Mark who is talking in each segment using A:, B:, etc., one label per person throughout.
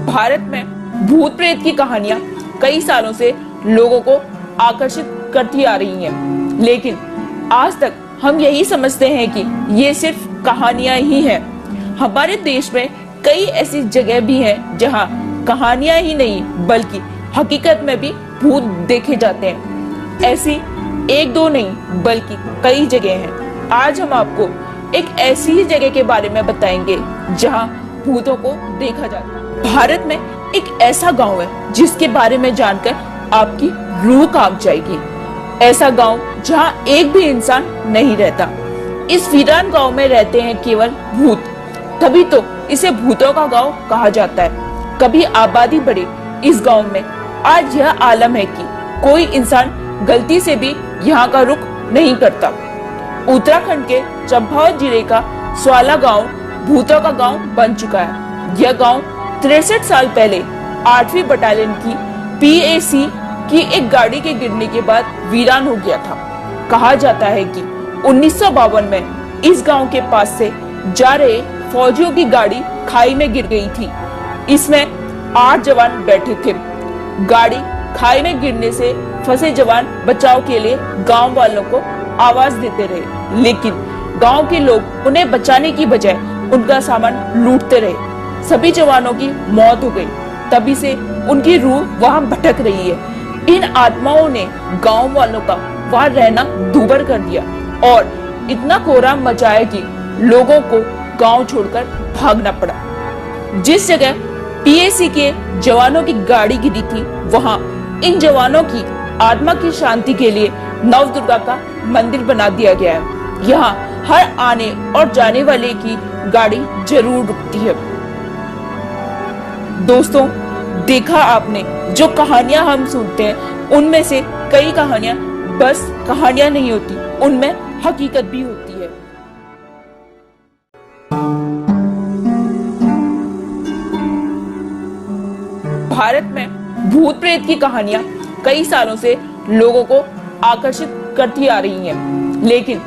A: भारत में भूत प्रेत की कहानियां कई सालों से लोगों को आकर्षित करती आ रही हैं, लेकिन आज तक हम यही समझते हैं कि ये सिर्फ कहानियां ही हैं। हमारे देश में कई ऐसी जगह भी हैं जहां कहानियां ही नहीं बल्कि हकीकत में भी भूत देखे जाते हैं। ऐसी एक दो नहीं बल्कि कई जगह हैं। आज हम आपको एक ऐसी ही जगह के बारे में बताएंगे जहां भूतों को देखा जाता है। भारत में एक ऐसा गांव है जिसके बारे में जानकर आपकी रूह कांप जाएगी। ऐसा गांव जहां एक भी इंसान नहीं रहता। इस वीरान गांव में रहते हैं केवल भूत, तभी तो इसे भूतों का गांव कहा जाता है। कभी आबादी बढ़े इस गांव में आज यह आलम है कि कोई इंसान गलती से भी यहाँ का रुख नहीं करता। उत्तराखंड के चंपावत जिले का स्वाला गांव भूतों का गांव बन चुका है। यह गांव 63 साल पहले 8वीं बटालियन की PAC की एक गाड़ी के गिरने के बाद वीरान हो गया था। कहा जाता है कि 1952 में इस गांव के पास से जा रहे फौजियों की गाड़ी खाई में गिर गई थी। इसमें 8 जवान बैठे थे। गाड़ी खाई में गिरने से फंसे जवान बचाव के लिए गांव वालों को आवाज देते रहे, लेकिन गांव के लोग उन्हें बचाने की बजाय उनका सामान लूटते रहे। सभी जवानों की मौत हो गई। तभी से उनकी रूह वहां भटक रही है। इन आत्माओं ने गांव वालों का वहां रहना दूभर कर दिया और इतना कोहराम मचाया कि लोगों को गांव छोड़कर भागना पड़ा। जिस जगह PAC के जवानों की गाड़ी गिरी थी, वहां इन जवानों की आत्मा की शांति के लिए नवदुर्गा का मंदिर बना दिया गया है। यहाँ हर आने और जाने वाले की गाड़ी जरूर रुकती है। दोस्तों, देखा आपने, जो कहानियां हम सुनते हैं उनमें से कई कहानियां बस कहानियां नहीं होती, उनमें हकीकत भी होती है। भारत में भूत प्रेत की कहानियां कई सालों से लोगों को आकर्षित करती आ रही हैं, लेकिन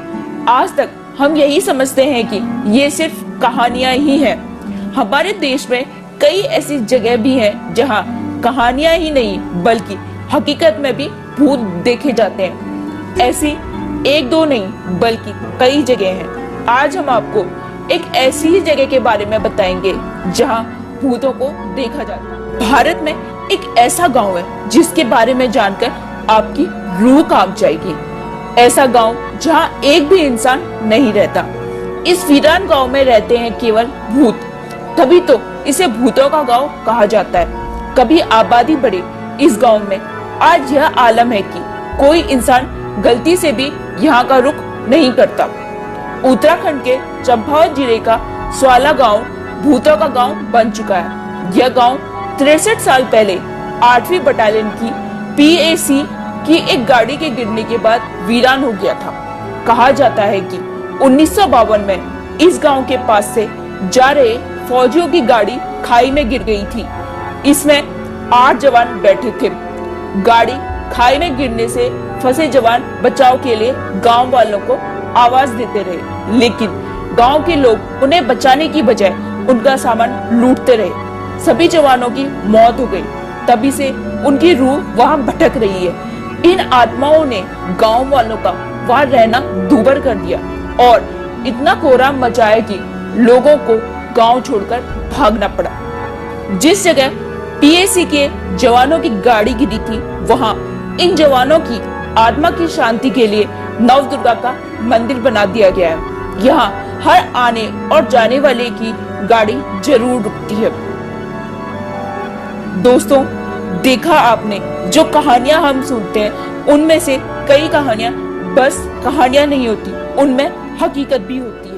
A: आज तक हम यही समझते हैं कि ये सिर्फ कहानियां ही हैं। हमारे देश में कई ऐसी जगह भी हैं जहां कहानियां ही नहीं बल्कि हकीकत में भी भूत देखे जाते हैं। ऐसी एक दो नहीं बल्कि कई जगह हैं। आज हम आपको एक ऐसी ही जगह के बारे में बताएंगे जहां भूतों को देखा जाता है। भारत में एक ऐसा गांव है जिसके बारे में जानकर आपकी रूह कांप जाएगी। ऐसा गांव जहां एक भी इंसान नहीं रहता। इस वीरान गांव में रहते हैं केवल भूत, तभी तो इसे भूतों का गांव कहा जाता है। कभी आबादी बढ़े इस गांव में आज यह आलम है कि कोई इंसान गलती से भी यहाँ का रुख नहीं करता। उत्तराखंड के चंपावत जिले का स्वाला गांव भूतों का गांव बन चुका है। यह गांव 63 साल पहले 8वीं बटालियन की PAC की एक गाड़ी के गिरने के बाद वीरान हो गया था। कहा जाता है कि 1952 में इस गांव के पास से जा रहे फौजियों की गाड़ी खाई में गिर गई थी। इसमें 8 जवान बैठे थे। गाड़ी खाई में गिरने से फंसे जवान बचाव के लिए गांव वालों को आवाज देते रहे, लेकिन गांव के लोग उन्हें बचाने की बजाय उनका सामान लूटते रहे। सभी जवानों की मौत हो गई। तभी से उनकी रूह वहां भटक रही है। इन आत्माओं ने गांव वालों का वहां रहना दूभर कर दिया और इतना कोहराम मचाया कि लोगों को गांव छोड़कर भागना पड़ा। जिस जगह PAC के जवानों की गाड़ी गिरी थी, वहां इन जवानों की आत्मा की शांति के लिए नवदुर्गा का मंदिर बना दिया गया है। यहाँ हर आने और जाने वाले की गाड़ी जरूर रुकती है। दोस्तों, देखा आपने, जो कहानियां हम सुनते हैं उनमें से कई कहानियां बस कहानियां नहीं होती, उनमें हकीकत भी होती है।